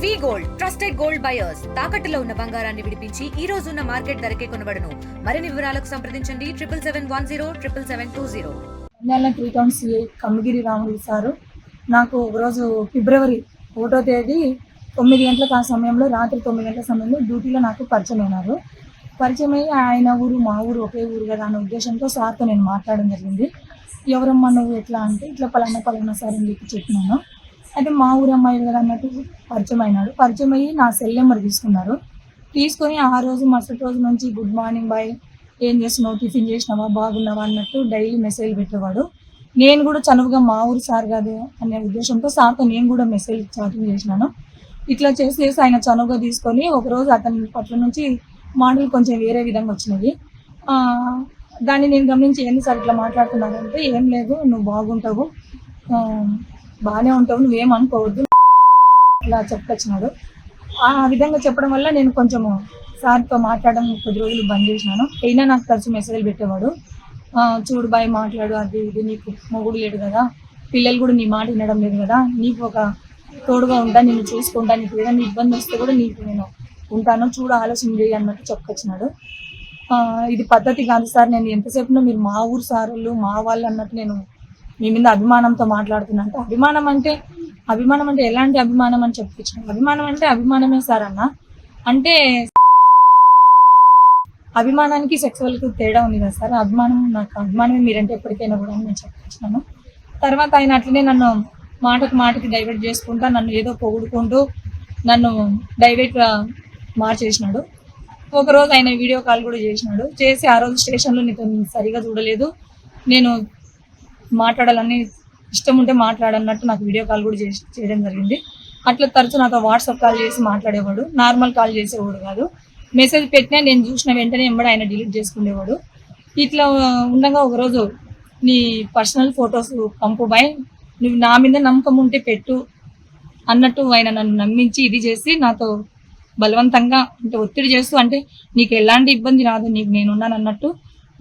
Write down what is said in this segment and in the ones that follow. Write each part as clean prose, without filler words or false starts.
వి gold trusted gold buyers తాకట్టులో ఉన్న బంగారాన్ని విడిపించి ఈ రోజు ఉన్న మార్కెట్ ధరకే కొనబడును. మరిన్ని వివరాలకు సంప్రదించండి 7771077720. Nandyala 3 town CI Kammagiri Ramulu sir నాకు ఒకరోజు ఫిబ్రవరి 1వ తేదీ 9 గంటలకు ఆ సమయంలో రాత్రి 9 గంటల సమయంలో డ్యూటీలో నాకు పరిచయం అయినారు. పరిచయం అయ్యి ఆయన ఊరు మా ఊరు ఒకే ఊరు కదా అనే ఉద్దేశంతో సార్తో నేను మాట్లాడడం జరిగింది. ఎవరమ్మా నువ్వు ఎట్లా అంటే ఇట్లా పలానా సార్ అని చెప్పినాను. అయితే మా ఊరు అమ్మాయి కదా అన్నట్టు పరిచయం అయినాడు. పరిచయం అయ్యి నా సెల్ నెంబర్ తీసుకున్నారు. తీసుకొని ఆ రోజు మరుసటి రోజు నుంచి గుడ్ మార్నింగ్ బాయ్, ఏం చేస్తున్నావు, టిఫిన్ చేసినావా, బాగున్నావా అన్నట్టు డైలీ మెసేజ్ పెట్టేవాడు. నేను కూడా చనువుగా మా ఊరు సార్ కాదు అనే ఉద్దేశంతో సార్తో నేను కూడా మెసేజ్ చాటింగ్ చేసినాను. ఇట్లా చేసేసి ఆయన చనువుగా తీసుకొని ఒకరోజు అతని పట్ల నుంచి మాటలు కొంచెం వేరే విధంగా వచ్చినాయి. దాన్ని నేను గమనించి ఎన్నిసార్లు ఇట్లా మాట్లాడుతున్నానంటే ఏం లేదు, నువ్వు బాగుంటావు, బాగానే ఉంటావు, నువ్వేం అనుకోవద్దు ఇలా చెప్పుకొచ్చినాడు. ఆ విధంగా చెప్పడం వల్ల నేను కొంచెము సార్తో మాట్లాడడం కొద్ది రోజులు బంద్ చేసినాను. అయినా నాకు తరచు మెసేజ్లు పెట్టేవాడు. చూడు బాయ్ మాట్లాడు, అది ఇది, నీకు మొగుడు లేడు కదా, పిల్లలు కూడా నీ మాట వినడం లేదు కదా, నీకు ఒక తోడుగా ఉంటా, నిన్ను చూసుకుంటా, నీకు ఏదైనా ఇబ్బంది వస్తే కూడా నీకు నేను ఉంటాను, చూడు ఆలోచన చేయి అన్నట్టు చెప్పుకొచ్చినాడు. ఇది పద్ధతి కాదు సార్, నేను ఎంతసేపునో మీరు మా ఊరు సార్లు మా వాళ్ళు అన్నట్టు నేను మీ మీద అభిమానంతో మాట్లాడుతున్నా. అంటే అభిమానం అంటే ఎలాంటి అభిమానం అని చెప్పుకొచ్చినాను. అభిమానం అంటే అభిమానమే సార్ అన్న. అంటే అభిమానానికి సెక్సువల్కి తేడా ఉంది కదా సార్, అభిమానం నాకు అభిమానమే మీరంటే ఎప్పటికైనా కూడా నేను చెప్పుకొచ్చినాను. తర్వాత ఆయన అట్లనే నన్ను మాటకి డైవర్ట్ చేసుకుంటా, నన్ను ఏదో పొగుడుకుంటూ నన్ను డైవర్ట్గా మార్చేసినాడు. ఒకరోజు ఆయన వీడియో కాల్ కూడా చేసినాడు. చేసి ఆ రోజు స్టేషన్లో నీకు సరిగా చూడలేదు, నేను మాట్లాడాలని ఇష్టం ఉంటే మాట్లాడన్నట్టు నాకు వీడియో కాల్ కూడా చేయడం జరిగింది. అట్లా తరచు నాతో వాట్సాప్ కాల్ చేసి మాట్లాడేవాడు, నార్మల్ కాల్ చేసేవాడు కాదు. మెసేజ్ పెట్టినా నేను చూసిన వెంటనే ఆయన డిలీట్ చేసుకునేవాడు. ఇట్లా ఉండగా ఒకరోజు నీ పర్సనల్ ఫొటోస్ పంపు బాయ్, నువ్వు నా మీద నమ్మకం ఉంటే పెట్టు అన్నట్టు ఆయన నన్ను నమ్మించి ఇది చేసి నాతో బలవంతంగా అంటే ఒత్తిడి చేస్తూ, అంటే నీకు ఎలాంటి ఇబ్బంది రాదు, నీకు నేనున్నాను అన్నట్టు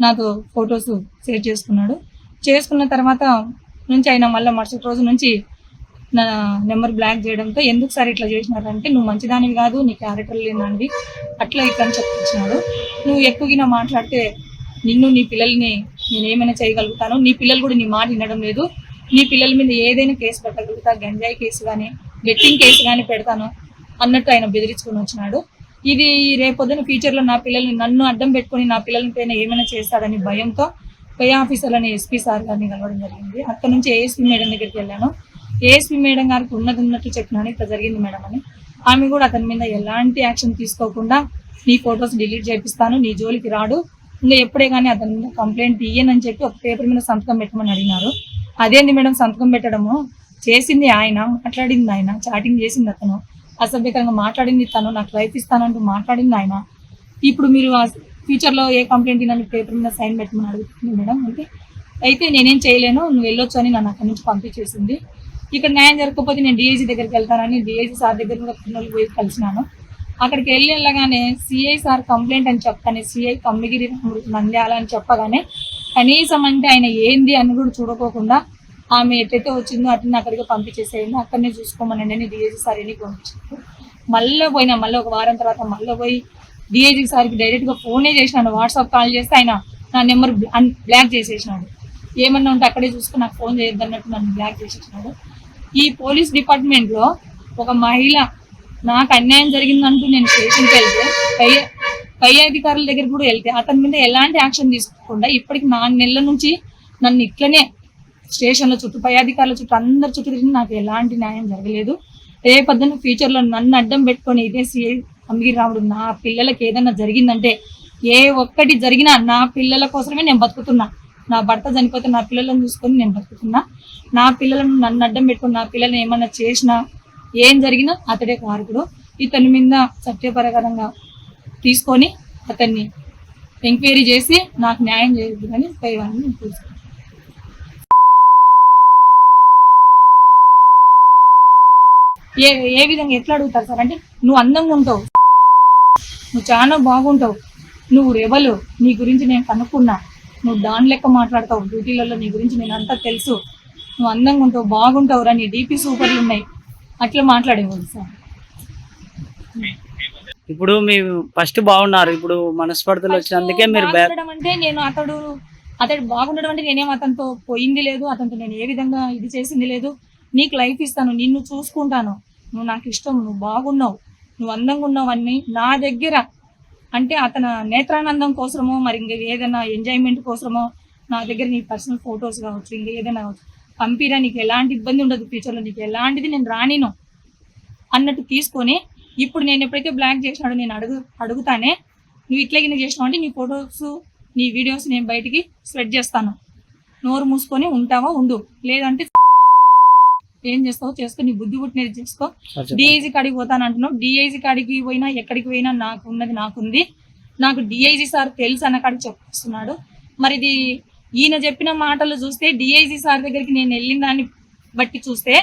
నాతో ఫొటోస్ షేర్ చేసుకున్నాడు. చేసుకున్న తర్వాత నుంచి ఆయన మళ్ళీ మరుసటి రోజు నుంచి నా నెంబర్ బ్లాక్ చేయడంతో ఎందుకు సార్ ఇట్లా చేసినారంటే, నువ్వు మంచిదానివి కాదు, నీ క్యారెక్టర్ లేదండి అట్లా ఇట్లా అని చెప్పించినాడు. నువ్వు ఎక్కువగా మాట్లాడితే నిన్ను నీ పిల్లల్ని నేను ఏమైనా చేయగలుగుతాను, నీ పిల్లలు కూడా నీ మాట వినడం లేదు, నీ పిల్లల మీద ఏదైనా కేసు పెట్టగలుగుతా, గంజాయి కేసు కానీ బెట్టింగ్ కేసు కానీ పెడతాను అన్నట్టు ఆయన బెదిరించుకొని వచ్చినాడు. ఇది రేపొద్దున ఫ్యూచర్లో నా పిల్లల్ని నన్ను అడ్డం పెట్టుకొని నా పిల్లల పైన ఏమైనా చేస్తాడని భయంతో పై ఆఫీసర్లని ఎస్పీ సార్ గారిని కలవడం జరిగింది. అక్కడ నుంచి ఏఎస్పీ మేడం దగ్గరికి వెళ్ళాను. ఏఎస్పీ మేడం గారికి ఉన్నట్టు చెప్పినాను, ఇట్లా జరిగింది మేడం అని. ఆమె కూడా అతని మీద ఎలాంటి యాక్షన్ తీసుకోకుండా నీ ఫొటోస్ డిలీట్ చేపిస్తాను, నీ జోలికి రాడు, ఇంకా ఎప్పుడే కానీ అతని మీద కంప్లైంట్ ఇయ్యనని చెప్పి ఒక పేపర్ మీద సంతకం పెట్టమని అడిగినారు. అదేంది మేడం సంతకం పెట్టడము, చేసింది ఆయన, మాట్లాడింది ఆయన, చాటింగ్ చేసింది అతను, అసభ్యకరంగా మాట్లాడింది తను, నాకు లైఫ్ ఇస్తానంటూ మాట్లాడింది ఆయన. ఇప్పుడు మీరు ఫ్యూచర్లో ఏ కంప్లైంట్ ఇవ్వని పేపర్ మీద సైన్ పెట్టమని అడుగుతుంది మేడం. అయితే నేనేం చేయలేను, నువ్వు వెళ్ళొచ్చు అని నన్ను అక్కడి నుంచి పంపించేసింది. ఇక్కడ న్యాయం జరగకపోతే నేను డిఐజీ దగ్గరికి వెళ్తానని డిఐజీ సార్ దగ్గర కూడా పిల్లలు పోయి కలిసినాను. అక్కడికి వెళ్ళగానే సిఐ సార్ కంప్లైంట్ అని చెప్తానే, సిఐ కమ్మగిరి నంద్యాల అని చెప్పగానే కనీసం అంటే ఆయన ఏంది అని కూడా చూడకోకుండా ఆమె ఎట్టయితే వచ్చిందో అట్లా అక్కడికి పంపించేసేయండి, అక్కడనే చూసుకోమనండి అని డిఐజీ సార్ ఎన్నికి పంపించారు. మళ్ళీ ఒక వారం తర్వాత మళ్ళీ పోయి డిఐజీ సార్కి డైరెక్ట్గా ఫోనే చేసినాను. వాట్సాప్ కాల్ చేస్తే ఆయన నా నెంబర్ బ్లాక్ చేసేసినాడు. ఏమన్నా ఉంటే అక్కడే చూసుకుని నాకు ఫోన్ చేయొద్దు అన్నట్టు నన్ను బ్లాక్ చేసేసినాడు. ఈ పోలీస్ డిపార్ట్మెంట్లో ఒక మహిళ నాకు అన్యాయం జరిగిందంటూ నేను స్టేషన్కి వెళ్తే పై అధికారుల దగ్గర కూడా వెళ్తే అతని మీద ఎలాంటి యాక్షన్ తీసుకోకుండా ఇప్పటికి 4 నెలల నుంచి నన్ను ఇట్లనే స్టేషన్లో చుట్టూ పై అధికారుల చుట్టూ అందరి చుట్టూ తిరిగి నాకు ఎలాంటి న్యాయం జరగలేదు. రేపొద్దున ఫ్యూచర్లో నన్ను అడ్డం పెట్టుకొని ఇదే సిఐ కమ్మగిరి రాముడు నా పిల్లలకి ఏదైనా జరిగిందంటే, ఏ ఒక్కటి జరిగినా నా పిల్లల కోసమే నేను బతుకుతున్నా, నా భర్త చనిపోతే నా పిల్లలను చూసుకొని నేను బతుకుతున్నా, నా పిల్లలను నన్ను అడ్డం పెట్టుకుని నా పిల్లల్ని ఏమన్నా చేసినా ఏం జరిగినా అతడే కారకుడు. ఇతని మీద సత్యపరకరంగా తీసుకొని అతన్ని ఎంక్వైరీ చేసి నాకు న్యాయం చేయదు అని పైవాన్ని నేను చూసుకున్నాను. ఏ విధంగా ఎట్లా అడుగుతారు సార్ అంటే, నువ్వు అందంగా ఉంటావు, నువ్వు చాలా బాగుంటావు, నువ్వు రెవలు, నీ గురించి నేను కనుక్కున్నా, నువ్వు దాని లెక్క మాట్లాడతావు, డ్యూటీలలో నీ గురించి నేను అంతా తెలుసు, నువ్వు అందంగా ఉంటావు, బాగుంటావు రా, నీ డీపీ సూపర్లు ఉన్నాయి, అట్లా మాట్లాడేవాడు సార్. ఇప్పుడు మీరు ఫస్ట్ బాగున్నారు, ఇప్పుడు మనస్పర్ధలు వచ్చినందుకే మీరు బాగుండడం అంటే నేను అతడు బాగుండడం అంటే నేనేం అతనితో పోయింది లేదు, అతనితో నేను ఏ విధంగా ఇది చేసింది లేదు. నీకు లైఫ్ ఇస్తాను, నిన్ను చూసుకుంటాను, నువ్వు నాకు ఇష్టం, నువ్వు బాగున్నావు, నువ్వు అందంగా ఉన్నావు అని నా దగ్గర అంటే అతని నేత్రానందం కోసమో మరి ఇంక ఏదైనా ఎంజాయ్మెంట్ కోసమో నా దగ్గర నీ పర్సనల్ ఫొటోస్ కావచ్చు, ఇంక ఏదైనా కావచ్చు, పంపిరా, నీకు ఎలాంటి ఇబ్బంది ఉండదు, ఫ్యూచర్లో నీకు ఎలాంటిది నేను రానిను అన్నట్టు తీసుకొని ఇప్పుడు నేను ఎప్పుడైతే బ్లాక్ చేసినాడో నేను అడుగుతానే నువ్వు ఇట్లా గిన్నె చేసినావు అంటే నీ ఫొటోస్ నీ వీడియోస్ నేను బయటికి స్ప్రెడ్ చేస్తాను, నోరు మూసుకొని ఉంటావా ఉండు, లేదంటే ఏం చేస్తావో చేసుకో, నీ బుద్ధి పుట్టినది చేసుకో. డిఐజీ కాడికి పోతాను అంటున్నావు, డిఐజీ కాడికి పోయినా ఎక్కడికి పోయినా నాకు ఉన్నది నాకుంది, నాకు డిఐజీ సార్ తెలుసు అన్న కాడికి చెప్పిస్తున్నాడు. మరి ఇది ఈయన చెప్పిన మాటలు చూస్తే డిఐజీ సార్ దగ్గరికి నేను వెళ్ళిన దాన్ని బట్టి చూస్తే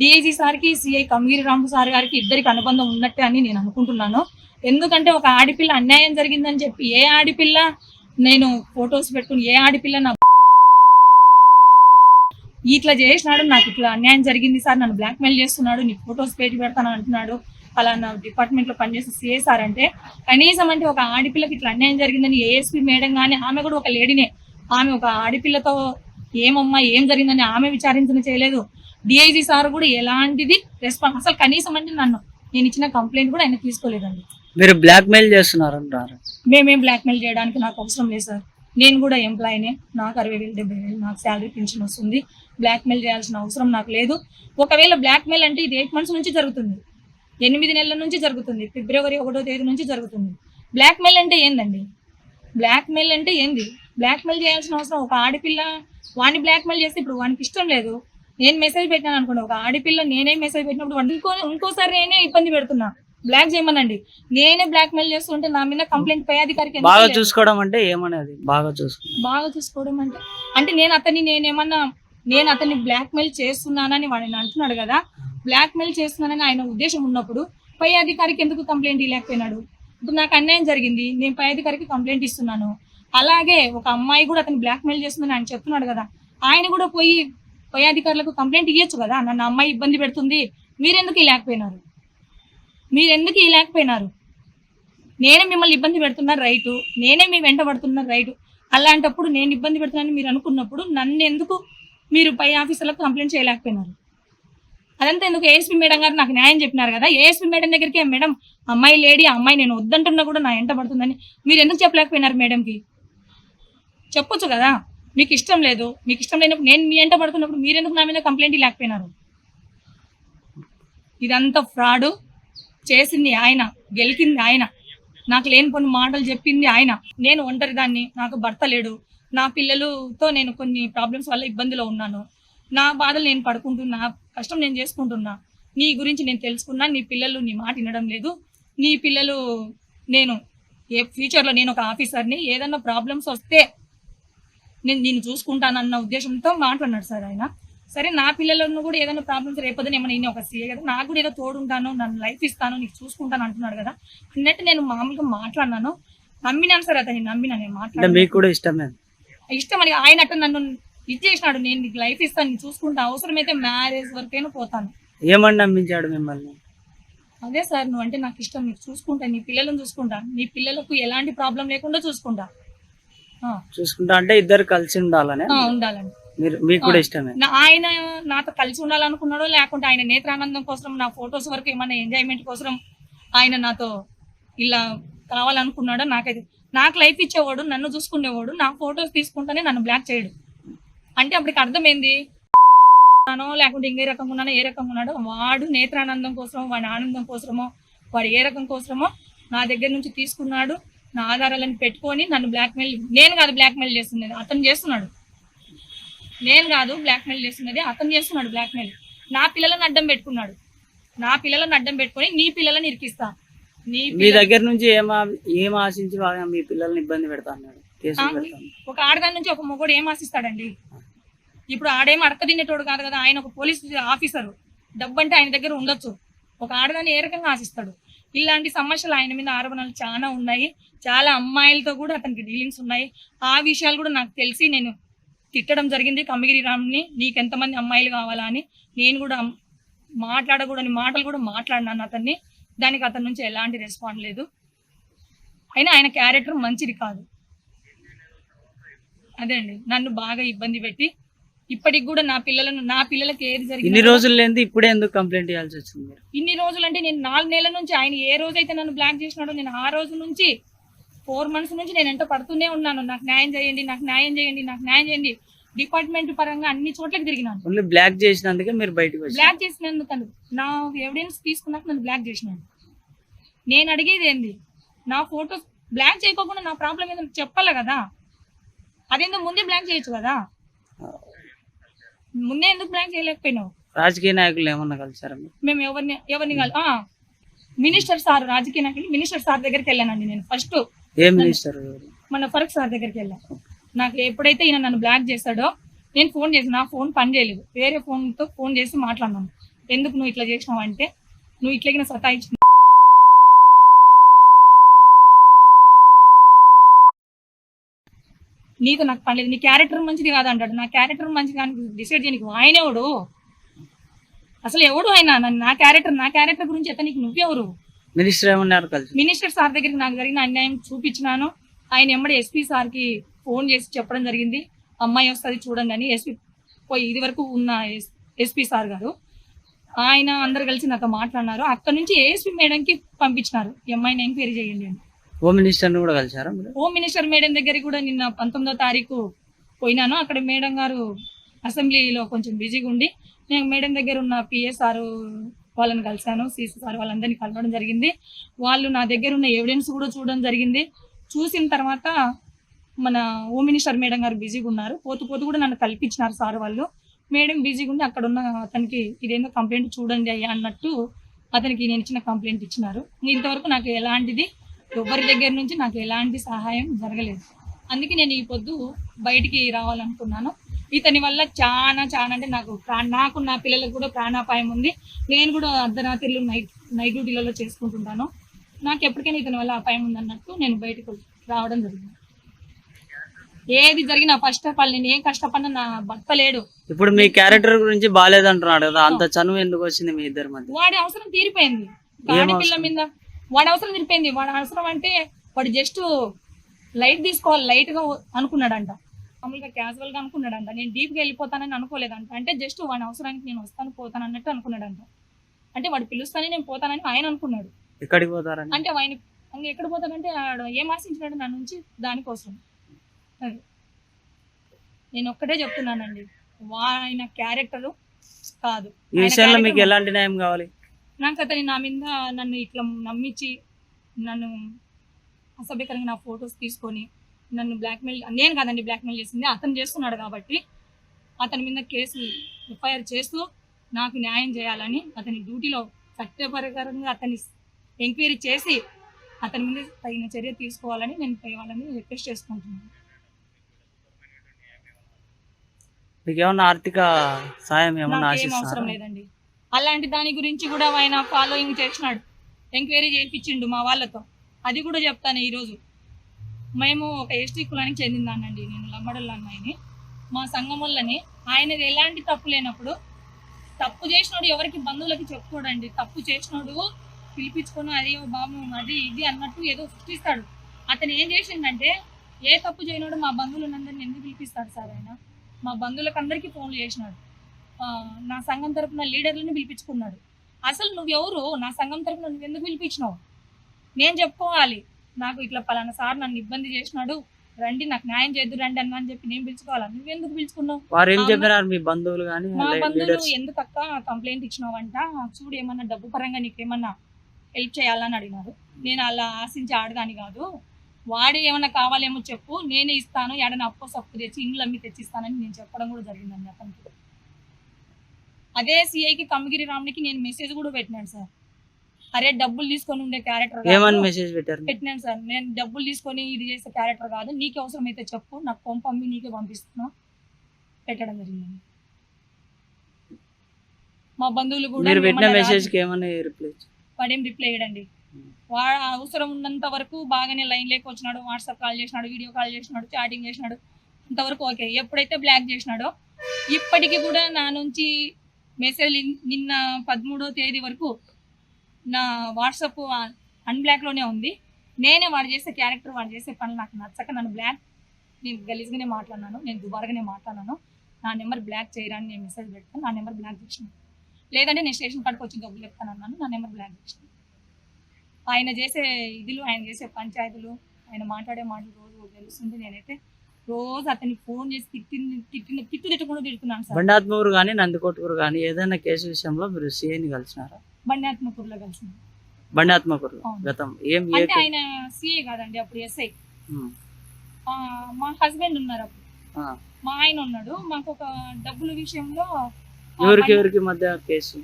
డిఐజీ సార్కి సిఐ కమగిరి రాము సార్ గారికి ఇద్దరికి అనుబంధం ఉన్నట్టే అని నేను అనుకుంటున్నాను. ఎందుకంటే ఒక ఆడపిల్ల అన్యాయం జరిగిందని చెప్పి ఏ ఆడపిల్ల నేను ఫొటోస్ పెట్టుకుని ఏ ఆడపిల్ల నా ఇట్లా చేసినాడు, నాకు ఇట్లా అన్యాయం జరిగింది సార్, నన్ను బ్లాక్మెయిల్ చేస్తున్నాడు, నీ ఫొటోస్ పేటి పెడతాను అంటున్నాడు, అలా నా డిపార్ట్మెంట్లో పనిచేసి సిఏ సార్ అంటే కనీసం అంటే ఒక ఆడపిల్లకి ఇట్లా అన్యాయం జరిగిందని ఏఎస్పీ మేడం కానీ ఆమె కూడా ఒక లేడీనే, ఆమె ఒక ఆడపిల్లతో ఏమమ్మా ఏం జరిగిందని ఆమె విచారించని చేయలేదు. డిఐజీ సార్ కూడా ఎలాంటిది రెస్పాన్స్ అసలు కనీసం అంటే నేను ఇచ్చిన కంప్లైంట్ కూడా ఆయన తీసుకోలేదండి. మీరు బ్లాక్మెయిల్ చేస్తున్నారు అంటారు. మేమేం బ్లాక్మెయిల్ చేయడానికి నాకు అవసరం లేదు సార్, నేను కూడా ఎంప్లాయీనే, నాకు 60,000 70,000 నాకు శాలరీ పెన్షన్ వస్తుంది, బ్లాక్మెయిల్ చేయాల్సిన అవసరం నాకు లేదు. ఒకవేళ బ్లాక్మెయిల్ అంటే ఇది 8 months నుంచి జరుగుతుంది, 8 నెలల నుంచి జరుగుతుంది, ఫిబ్రవరి 1వ తేదీ నుంచి జరుగుతుంది. బ్లాక్మెయిల్ అంటే ఏందండి? బ్లాక్మెయిల్ అంటే ఏంది? బ్లాక్మెయిల్ చేయాల్సిన అవసరం ఒక ఆడపిల్ల వాడిని బ్లాక్మెయిల్ చేస్తే ఇప్పుడు వానికి ఇష్టం లేదు, నేను మెసేజ్ పెట్టాను అనుకోండి, ఒక ఆడపిల్ల నేనే మెసేజ్ పెట్టినప్పుడు వాడు ఇంకోసారి నేనే ఇబ్బంది పెడుతున్నా, బ్లాక్ చేయమనండి, నేనే బ్లాక్మెయిల్ చేస్తుంటే నా మీద కంప్లైంట్ పై అధికారికి బాగా చూసుకోవడం అంటే ఏమనేది బాగా చూసుకోవడం అంటే నేను అతన్ని బ్లాక్మెయిల్ చేస్తున్నానని వాడిని అంటున్నాడు కదా, బ్లాక్మెయిల్ చేస్తున్నానని ఆయన ఉద్దేశం ఉన్నప్పుడు పై అధికారికి ఎందుకు కంప్లైంట్ ఇవ్వలేకపోయినాడు? ఇప్పుడు నాకు అన్యాయం జరిగింది, నేను పై అధికారికి కంప్లైంట్ ఇస్తున్నాను, అలాగే ఒక అమ్మాయి కూడా అతను బ్లాక్మెయిల్ చేస్తుందని ఆయన చెప్తున్నాడు కదా, ఆయన కూడా పై అధికారులకు కంప్లైంట్ ఇవ్వచ్చు కదా, నన్ను అమ్మాయి ఇబ్బంది పెడుతుంది, మీరెందుకు ఇలాకపోయినారు? నేనే మిమ్మల్ని ఇబ్బంది పెడుతున్నా రైటు, నేనే మీ వెంట పడుతున్నా రైటు, అలాంటప్పుడు నేను ఇబ్బంది పెడుతున్నానని మీరు అనుకున్నప్పుడు నన్ను ఎందుకు మీరు పై ఆఫీసర్లకు కంప్లైంట్ చేయలేకపోయినారు? అదంతా ఎందుకు? ఏఎస్పీ మేడం గారు నాకు న్యాయం చెప్పినారు కదా, ఏఎస్పీ మేడం దగ్గరికి మేడం అమ్మాయి లేడీ, అమ్మాయి నేను వద్దంటున్నా కూడా నా వెంట పడుతుందని మీరు ఎందుకు చెప్పలేకపోయినారు? మేడంకి చెప్పొచ్చు కదా, మీకు ఇష్టం లేదు, మీకు ఇష్టం లేనప్పుడు నేను మీ వెంట పడుతున్నప్పుడు మీరెందుకు నా మీద కంప్లైంట్ లేకపోయినారు? ఇదంతా ఫ్రాడు, చేసింది ఆయన, గెలికింది ఆయన, నాకు లేని కొన్ని మాటలు చెప్పింది ఆయన. నేను ఒంటరి దాన్ని, నాకు భర్త లేడు, నా పిల్లలతో నేను కొన్ని ప్రాబ్లమ్స్ వల్ల ఇబ్బందిలో ఉన్నాను, నా బాధలు నేను పడుకుంటున్నా, కష్టం నేను చేసుకుంటున్నా, నీ గురించి నేను తెలుసుకున్నా, నీ పిల్లలు నీ మాట వినడం లేదు, నీ పిల్లలు నేను ఫ్యూచర్లో నేను ఒక ఆఫీసర్ని, ఏదన్నా ప్రాబ్లమ్స్ వస్తే నేను చూసుకుంటానన్న ఉద్దేశంతో మాట్లాడినాడు సార్ ఆయన. సరే నా పిల్లలను కూడా ఏదైనా ప్రాబ్లమ్స్ రేపొద్దున ఏమైనా నేను ఒక సీఏ కదా, నాకు కూడా ఏదో తోడుంటాను, నన్ను లైఫ్ ఇస్తాను, నీకు చూసుకుంటాను అంటున్నాడు కదా అన్నట్టు నేను మామూలుగా మాట్లాడినాను, నమ్మినాను సార్, అతన్ని నమ్మినా. నేను మాట్లాడాను ఇష్టం అని ఆయన అట్లా నన్ను ఇది చేసినాడు, నేను నీకు లైఫ్ ఇస్తాను, నీకు చూసుకుంటా, అవసరమైతే మ్యారేజ్ వరకైనా పోతాను. ఏమని నమ్మించాడు మిమ్మల్ని? అదే సార్, నువ్వు అంటే నాకు ఇష్టం, నీకు చూసుకుంటా, నీ పిల్లలను చూసుకుంటా, నీ పిల్లలకు ఎలాంటి ప్రాబ్లం లేకుండా చూసుకుంటా అంటే ఇద్దరు కలిసి ఉండాలని మీకు కూడా ఇష్టమే. ఆయన నాతో కలిసి ఉండాలనుకున్నాడో లేకుంటే ఆయన నేత్రానందం కోసం, నా ఫొటోస్ వరకు ఏమన్నా ఎంజాయ్మెంట్ కోసం ఆయన నాతో ఇలా కావాలనుకున్నాడో నాకైతే. నాకు లైఫ్ ఇచ్చేవాడు, నన్ను చూసుకునేవాడు, నా ఫొటోస్ తీసుకుంటానే నన్ను బ్లాక్ చేయడు అంటే అప్పటికి అర్థం ఏంది? లేకుంటే ఇంకే రకంగా ఉన్నానో ఏ రకంగా ఉన్నాడో, వాడు నేత్రానందం కోసమో వాడి ఆనందం కోసమో వాడు ఏ రకం కోసమో నా దగ్గర నుంచి తీసుకున్నాడు, నా ఆధారాలను పెట్టుకొని నన్ను బ్లాక్మెయిల్, నేను కాదు బ్లాక్మెయిల్ చేస్తున్నది అతను చేస్తున్నాడు, నేను కాదు బ్లాక్మెయిల్ చేస్తున్నది అతను చేస్తున్నాడు బ్లాక్మెయిల్. నా పిల్లలను అడ్డం పెట్టుకున్నాడు, నా పిల్లలను అడ్డం పెట్టుకొని నీ పిల్లలను ఇరికిస్తా, మీ దగ్గర నుంచి ఏం ఆశించి మీ పిల్లల్ని ఇబ్బంది పెడతా అన్నాడు. ఒక ఆడదాని నుంచి ఒక మొగోడు ఏం ఆశిస్తాడండి? ఇప్పుడు ఆడేం అడక తినేటోడు కాదు కదా, ఆయన ఒక పోలీస్ ఆఫీసరు, డబ్బు అంటే ఆయన దగ్గర ఉండొచ్చు, ఒక ఆడదాన్ని ఏ రకంగా ఆశిస్తాడు? ఇలాంటి సమస్యలు ఆయన మీద ఆరోపణలు చాలా ఉన్నాయి, చాలా అమ్మాయిలతో కూడా అతనికి డీలింగ్స్ ఉన్నాయి. ఆ విషయాలు కూడా నాకు తెలిసి నేను తిట్టడం జరిగింది కమగిరి రామ్ని, నీకెంతమంది అమ్మాయిలు కావాలా అని. నేను కూడా మాట్లాడకూడని మాటలు కూడా మాట్లాడినాను అతన్ని. దానికి అతని నుంచి ఎలాంటి రెస్పాండ్ లేదు. అయినా ఆయన క్యారెక్టర్ మంచిది కాదు. అదే అండి, నన్ను బాగా ఇబ్బంది పెట్టి ఇప్పటికి కూడా నా పిల్లలకి ఏది ఇన్ని జరిగింది రోజులు లేని ఇప్పుడే ఎందుకు కంప్లైంట్ చేయాల్సి వచ్చింది మీరు? ఇన్ని రోజులు అంటే నేను 4 నెలల నుంచి ఆయన ఏ రోజైతే నన్ను బ్లాక్ చేసినాడో నేను ఆ రోజు నుంచి 4 months నుంచి నేను ఎంతో పడుతూనే ఉన్నాను. నాకు న్యాయం చేయండి, నాకు న్యాయం చేయండి, నాకు న్యాయం చేయండి. డిపార్ట్మెంట్ పరంగా అన్ని చోట్లకి తిరిగినాను. ఓన్లీ బ్లాక్ చేసినందుకే మీరు బయటకు వచ్చారు. బ్లాక్ చేసినందుకు నా ఎవిడెన్స్ తీసుకున్నాక నన్ను బ్లాక్ చేసినాడు. నేను అడిగేది ఏంది, నా ఫోటోస్ బ్లాక్ చేయకోకుండా నా ప్రాబ్లం ఏదో చెప్పాలి కదా. అదేందో ముందే బ్లాక్ చేయొచ్చు కదా, ముందే ఎందుకు బ్లాక్ చేయలేకపోయినావు? రాజకీయ నాయకులు ఏమన్నా కలిసారా మీరు? మేము ఎవరిని మినిస్టర్ సార్, రాజకీయ నాయకులు మినిస్టర్ సార్ దగ్గరికి వెళ్ళానండి. నేను ఫస్ట్ ఏ మినిస్టర్? మన ఫరూక్ సార్ దగ్గరికి వెళ్ళాను. నాకు ఎప్పుడైతే ఈయన నన్ను బ్లాక్ చేశాడో నేను ఫోన్ చేసి, నా ఫోన్ పని చేయలేదు, వేరే ఫోన్తో ఫోన్ చేసి మాట్లాడినాను. ఎందుకు నువ్వు ఇట్లా చేసినావు అంటే, నువ్వు ఇట్లా సతాయించిన నీతో నాకు పని లేదు, నీ క్యారెక్టర్ మంచిది కాదు అంటాడు. నా క్యారెక్టర్ మంచిది కానీ డిసైడ్ చేయడానికి ఆయన ఎవడు? అసలు ఎవడు ఆయన? నా క్యారెక్టర్ గురించి అయితే నీకు నువ్వెవరు? మినిస్టర్ ఏమన్నారు కలిసి? మినిస్టర్ సార్ దగ్గరికి నాకు జరిగిన అన్యాయం చూపించినాను. ఆయన ఎమ్మడి ఎస్పీ సార్కి ఫోన్ చేసి చెప్పడం జరిగింది, అమ్మాయి వస్తుంది చూడండి అని. ఎస్పీ పోయి ఇది వరకు ఉన్న ఎస్పీ సార్ గారు ఆయన అందరు కలిసి నాతో మాట్లాడినారు. అక్కడ నుంచి ఏఎస్పీ మేడంకి పంపించినారు, ఈ అమ్మాయిని ఎంక్వైరీ చేయండి అని. హోమ్ మినిస్టర్ కూడా కలిసారా? హోమ్ మినిస్టర్ మేడం దగ్గరికి కూడా నిన్న 19వ తారీఖు పోయినాను. అక్కడ మేడం గారు అసెంబ్లీలో కొంచెం బిజీగా ఉండి నేను మేడం దగ్గర ఉన్న పిఎస్ఆర్ వాళ్ళని కలిసాను, సిసి సార్ వాళ్ళందరినీ కలవడం జరిగింది. వాళ్ళు నా దగ్గర ఉన్న ఎవిడెన్స్ కూడా చూడడం జరిగింది. చూసిన తర్వాత మన హోమ్ మినిస్టర్ మేడం గారు బిజీగా ఉన్నారు, పోతూ కూడా నన్ను కల్పించినారు సార్ వాళ్ళు. మేడం బిజీగా ఉండి అక్కడ ఉన్న అతనికి ఇదేందో కంప్లైంట్ చూడండి అయ్యా అన్నట్టు అతనికి నేను ఇచ్చిన కంప్లైంట్ ఇచ్చినారు. ఇంతవరకు నాకు ఎలాంటిది ఎవరి దగ్గర నుంచి నాకు ఎలాంటి సహాయం జరగలేదు. అందుకే నేను ఈ పొద్దు బయటికి రావాలనుకున్నాను. ఇతని వల్ల చాలా అంటే నాకు నా పిల్లలకు కూడా ప్రాణాపాయం ఉంది. నేను కూడా అర్ధరాత్రులు నైట్ డ్యూటీలలో చేసుకుంటుంటాను. నాకు ఎప్పటికైనా ఇతని వల్ల అపాయం ఉందన్నట్టు నేను బయటకు రావడం జరిగింది. ఏది జరిగినా ఫస్ట్ ఆఫ్ ఆల్ నేను ఏం కష్టపడినా నా భర్త లేడు. ఇప్పుడు మీ క్యారెక్టర్ గురించి బాగాలేదంటున్నాడు కదా, అంత చనువు ఎందుకు వచ్చింది మీ ఇద్దరి మధ్య? వాడి అవసరం తీరిపోయింది, ఆడపిల్ల మీద వాడి అవసరం తీరిపోయింది. వాడి అవసరం అంటే వాడు జస్ట్ లైట్ తీసుకోవాలి, లైట్ గా అనుకున్నాడంట, మామూలుగా క్యాజువల్ గా అనుకున్నాడంట. నేను డీప్ గా వెళ్ళిపోతానని అనుకోలేదంట. అంటే జస్ట్ వాడి అవసరానికి నేను వస్తాను పోతాను అన్నట్టు అనుకున్నాడంట. అంటే వాడు పిలుస్తానే నేను పోతానని ఆయన అనుకున్నాడు. ఎక్కడికి పోతారని అంటే ఆయన ఎక్కడ పోతానంటే ఏం ఆశించినాడు నా నుంచి, దానికోసం. నేను ఒక్కటే చెప్తున్నానండి, ఆయన క్యారెక్టర్ కాదు. ఈ విషయంలో మీకు ఎలాంటి న్యాయం కావాలి? నాకు అతని నా మీద నన్ను ఇట్లా నమ్మించి నన్ను అసభ్యకరంగా నా ఫొటోస్ తీసుకొని నన్ను బ్లాక్మెయిల్, నేను కాదండి బ్లాక్మెయిల్ చేసింది, అతను చేస్తున్నాడు. కాబట్టి అతని మీద కేసు ఎఫ్ఐఆర్ చేస్తూ నాకు న్యాయం చేయాలని అతని డ్యూటీలో చట్టపరంగా అతన్ని ఎంక్వైరీ చేసి అతని మీద తగిన చర్య తీసుకోవాలని నేను వాళ్ళని రిక్వెస్ట్ చేసుకుంటున్నాను. మీకు ఏమన్నా ఆర్థిక సాయం ఏమన్నా ఏం అవసరం లేదండి. అలాంటి దాని గురించి కూడా ఆయన ఫాలోయింగ్ చేసినాడు, ఎంక్వైరీ చేయించిండు మా వాళ్ళతో. అది కూడా చెప్తాను. ఈరోజు మేము ఒక ఎస్టీ కులానికి చెందిందానండి, నేను లమ్మడల్ అమ్మాయిని. మా సంఘం వల్లని ఆయనది ఎలాంటి తప్పు లేనప్పుడు, తప్పు చేసినోడు ఎవరికి బంధువులకి చెప్పుకోడండి. తప్పు చేసినోడు పిలిపించుకొని అది బాబు అది ఇది అన్నట్టు ఏదో సృష్టిస్తాడు. అతను ఏం చేసిండంటే, ఏ తప్పు చేయనోడు మా బంధువులందరినీ ఎందుకు పిలిపిస్తాడు సార్? ఆయన మా బంధువులకు అందరికీ ఫోన్లు చేసినాడు, నా సంఘం తరపున లీడర్లను పిలిపించుకున్నాడు. అసలు నువ్వెవరు? నా సంఘం తరపున నువ్వు ఎందుకు పిలిపించినావు? నేను చెప్పుకోవాలి, నాకు ఇట్లా పలానా సార్ నన్ను ఇబ్బంది చేసినాడు, రండి నాకు న్యాయం చేద్దు రండి అని చెప్పి నేను పిలుచుకోవాలా? నువ్వెందుకు పిలుచుకున్నావు? మీ బంధువులు మా బంధువులు ఎందుకు అక్క కంప్లైంట్ ఇచ్చినావంట, చూడు ఏమన్నా డబ్బు పరంగా నీకేమన్నా హెల్ప్ చేయాలని అడిగినారు. నేను అలా ఆశించి ఆడదాని కాదు, వాడు ఏమన్నా కావాలేమో చెప్పు, నేనే ఇస్తాను, ఏడన్నా అప్పు తెచ్చి ఇండ్లు అమ్మి తెచ్చిస్తానని నేను చెప్పడం కూడా జరిగిందండి అతనికి. అదే సిఐకి కమ్మగిరి రామునికి నేను మెసేజ్ కూడా పెట్టినాను సార్. అరే డబ్బులు తీసుకొని ఉండే క్యారెక్టర్ పెట్టినాను సార్. నేను డబ్బులు తీసుకొని ఇది చేసే క్యారెక్టర్ కాదు, నీకు అవసరం అయితే చెప్పు, నాకు పంపి నీకే పంపిస్తున్నా పెట్టడం జరిగింది. మా బంధువులు కూడా వాడేం రిప్లై అయ్యాడండి. వాడు అవసరం ఉన్నంత వరకు బాగానే లైన్ లేక వచ్చినాడు, వాట్సాప్ కాల్ చేసినాడు, వీడియో కాల్ చేసినాడు, చాటింగ్ చేసినాడు, అంతవరకు ఓకే. ఎప్పుడైతే బ్లాక్ చేసినాడో ఇప్పటికీ కూడా నా నుంచి మెసేజ్ నిన్న 13వ తేదీ వరకు నా వాట్సాప్ అన్బ్లాక్లోనే ఉంది. నేనే వాడు చేసే క్యారెక్టర్, వాడు చేసే పనులు నాకు నచ్చక నన్ను బ్లాక్, నేను గలీజ్గానే మాట్లాడినాను, నేను దుబారుగానే మాట్లాడినాను, నా నెంబర్ బ్లాక్ చేయరాని నేను మెసేజ్ పెడతాను, నా నెంబర్ బ్లాక్ చేసినాను. లేదంటే నేను స్టేషన్ కాడికి వచ్చి డబ్బులు చెప్తాను అన్నాను, నా నెంబర్ బ్లాక్ చేసినాను. ఆయన చేసే ఇదిలు, ఆయన చేసే పంచాయతీలు, ఆయన మాట్లాడే మాటలు రోజు తెలుస్తుంది. నేనైతే రోజు అతన్ని ఫోన్ చేసి తిట్టకుండా తిడుతున్నాను సార్. బండాత్మూరు కానీ నందికొట్కూరు కానీ ఏదైనా కేసు విషయంలో మీరు సిఐని కలిసినారా? బండాత్మకూరులో కలిసింది. బండాత్మకూరులో అవును. గతం ఏం ఏ అంటే ఆయన సిఐ కాదండి, అప్పుడు ఎస్ఐ. మా హస్బెండ్ ఉన్నారు అప్పుడు, ఆ. మా ఆయన ఉన్నాడు. మాకు ఒక డబ్బుల విషయంలో ఎవరికి మధ్య కేసు?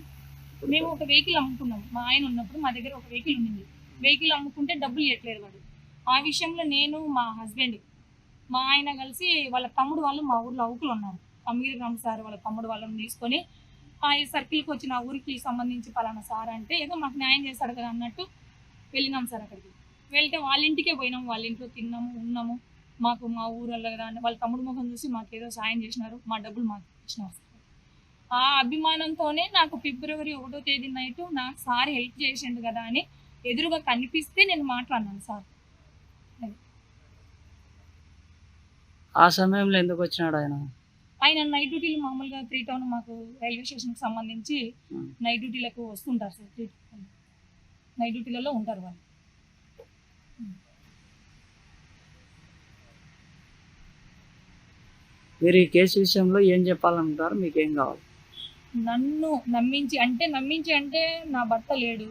మేము ఒక వెహికల్ అమ్ముకున్నాం. మా ఆయన ఉన్నప్పుడు మా దగ్గర ఒక వెహికల్ ఉండింది. వెహికల్ అమ్ముకుంటే డబ్బులు ఇవ్వట్లేదు వాడు. ఆ విషయంలో నేను, మా హస్బెండ్, మా ఆయన కలిసి వాళ్ళ తమ్ముడు వాళ్ళు మా ఊర్లో అవుకులు ఉన్నారు, అమీర్ రామ్ సార్ వాళ్ళ తమ్ముడు వాళ్ళని తీసుకొని ఈ సర్కిల్కి వచ్చిన ఊరికి సంబంధించి పలానా సార్ అంటే ఏదో మాకు న్యాయం చేస్తాడు కదా అన్నట్టు వెళ్ళినాం సార్. అక్కడికి వెళ్తే వాళ్ళ ఇంటికే పోయినాం, వాళ్ళ ఇంట్లో తిన్నాము, ఉన్నాము. మాకు మా ఊరల్లో కదా వాళ్ళ తమ్ముడు ముఖం చూసి మాకు ఏదో సాయం చేసినారు, మా డబ్బులు మాకు ఇచ్చినారు. ఆ అభిమానంతోనే నాకు ఫిబ్రవరి 1వ తేదీ నైట్ నాకు సార్ హెల్ప్ చేసిండు కదా అని ఎదురుగా కనిపిస్తే నేను మాట్లాడినాను సార్. ఆ సమయంలో ఎందుకు వచ్చినాడు ఆయన? ఆయన నైట్ డ్యూటీలు మామూలుగా 3 టౌన్ మాకు రైల్వే స్టేషన్కి సంబంధించి నైట్ డ్యూటీలకు వస్తుంటారు సార్. 3 టౌన్ నైట్ డ్యూటీలలో ఉంటారు వాళ్ళు. మీరు ఈ కేసు విషయంలో ఏం చెప్పాలనుకుంటారు? మీకు ఏం కావాలి? నన్ను నమ్మించి అంటే నా భర్త లేడు,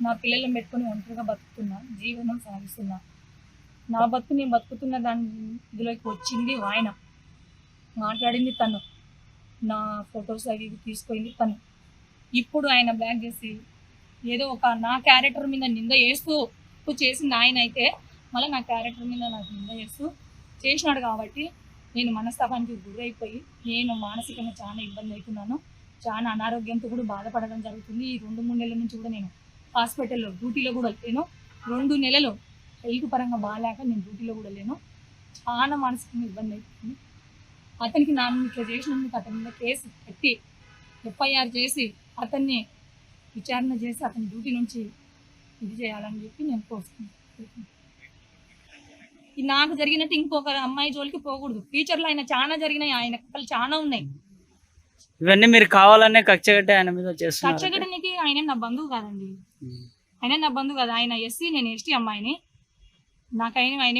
నా పిల్లలను పెట్టుకొని ఒంటరిగా బతుకుతున్నా, జీవనం సాగిస్తున్నా. నా బతుకు నేను బతుకుతున్న దాని ఇదిలోకి వచ్చింది ఆయన, మాట్లాడింది తను, నా ఫొటోస్ అవి ఇవి తీసుకుంది తను. ఇప్పుడు ఆయన బ్లాక్ చేసి ఏదో ఒక నా క్యారెక్టర్ మీద నింద వేస్తూ చేసింది ఆయన అయితే, మళ్ళీ నా క్యారెక్టర్ మీద నాకు నింద చేస్తూ చేసినాడు. కాబట్టి నేను మనస్తాపానికి గురైపోయి నేను మానసికంగా చాలా ఇబ్బంది అవుతున్నాను, చాలా అనారోగ్యంతో కూడా బాధపడడం జరుగుతుంది. ఈ 2-3 నెలల నుంచి కూడా నేను హాస్పిటల్లో డ్యూటీలో కూడా లేను. 2 నెలలు హెల్త్ పరంగా బాగాలేక నేను డ్యూటీలో కూడా లేను. చాలా మానసికంగా ఇబ్బంది అవుతుంది. అతనికి నన్ను ఇట్లా చేసినందుకు అతని మీద కేసు పెట్టి ఎఫ్ఐఆర్ చేసి అతన్ని విచారణ చేసి అతని డ్యూటీ నుంచి ఇది చేయాలని చెప్పి నేను కోరుతున్నాను. నాకు జరిగినట్టు ఇంకొక అమ్మాయి జోలికి పోకూడదు. ఫ్యూచర్లో ఆయన చాలా జరిగినాయి, ఆయన కథలు చాలా ఉన్నాయి. ఇవన్నీ మీరు కావాలనే కక్షగట్టే ఆయన మీద చేస్తున్నారు. కక్షగట్టనికి ఆయన నా బంధువు కాదండి, ఆయన నా బంధువు కాదు. ఆయన ఎస్సీ, నేను ఎస్టీ అమ్మాయిని. నాకైనా ఆయన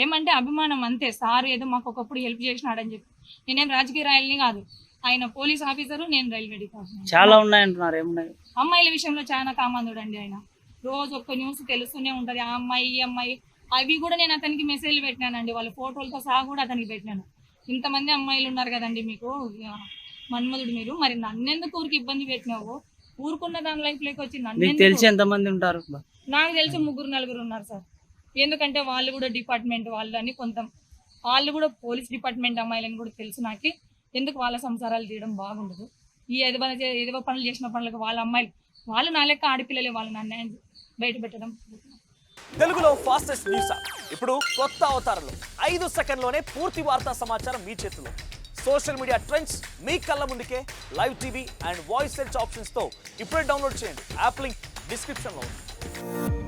ఏమంటే అభిమానం అంతే. సార్ ఏదో మాకు ఒకప్పుడు హెల్ప్ చేసినాడని చెప్పి. నేనేం రాజకీయ రాయల్ని కాదు, ఆయన పోలీస్ ఆఫీసరు, నేను రైల్వే డిపార్ట్మెంట్. చాలా ఉన్నాయంటున్నారు, ఏమున్నాయి? అమ్మాయిల విషయంలో చాలా కామందుడు అండి ఆయన. రోజు ఒక్క న్యూస్ తెలుస్తూనే ఉంటుంది, ఆ అమ్మాయి ఈ అమ్మాయి. అవి కూడా నేను అతనికి మెసేజ్లు పెట్టినానండి, వాళ్ళ ఫోటోలతో సహా కూడా అతనికి పెట్టినాను. ఇంతమంది అమ్మాయిలు ఉన్నారు కదండి మీకు, మన్మధుడు మీరు, మరి నన్నెందుకు ఊరికి ఇబ్బంది పెట్టినావు? ఊరుకున్న దాని లైఫ్లోకి వచ్చి నన్ను తెలిసి ఎంతమంది ఉంటారు? నాకు తెలిసి 3-4 ఉన్నారు సార్. ఎందుకంటే వాళ్ళు కూడా డిపార్ట్మెంట్ వాళ్ళు అని వాళ్ళు కూడా పోలీస్ డిపార్ట్మెంట్ అమ్మాయిలని కూడా తెలుసు నాకు. ఎందుకు వాళ్ళ సంసారాలు తీయడం బాగుండదు. ఈ ఏదో పనులు చేసిన పనులకు వాళ్ళ అమ్మాయిలు, వాళ్ళు నా లెక్క ఆడపిల్లలే, వాళ్ళని అన్యాయం బయట పెట్టడం. తెలుగులో ఫాస్టెస్ట్ న్యూస్ ఇప్పుడు కొత్త అవతారంలో 5 సెకండ్లోనే పూర్తి వార్తా సమాచారం మీ చేతిలో. సోషల్ మీడియా ట్రెండ్స్ మీ కళ్ళ ముందుకే live TV and voice search ఆప్షన్స్తో ఇప్పుడే డౌన్లోడ్ చేయండి. యాప్ లింక్ డిస్క్రిప్షన్లో ఉంది.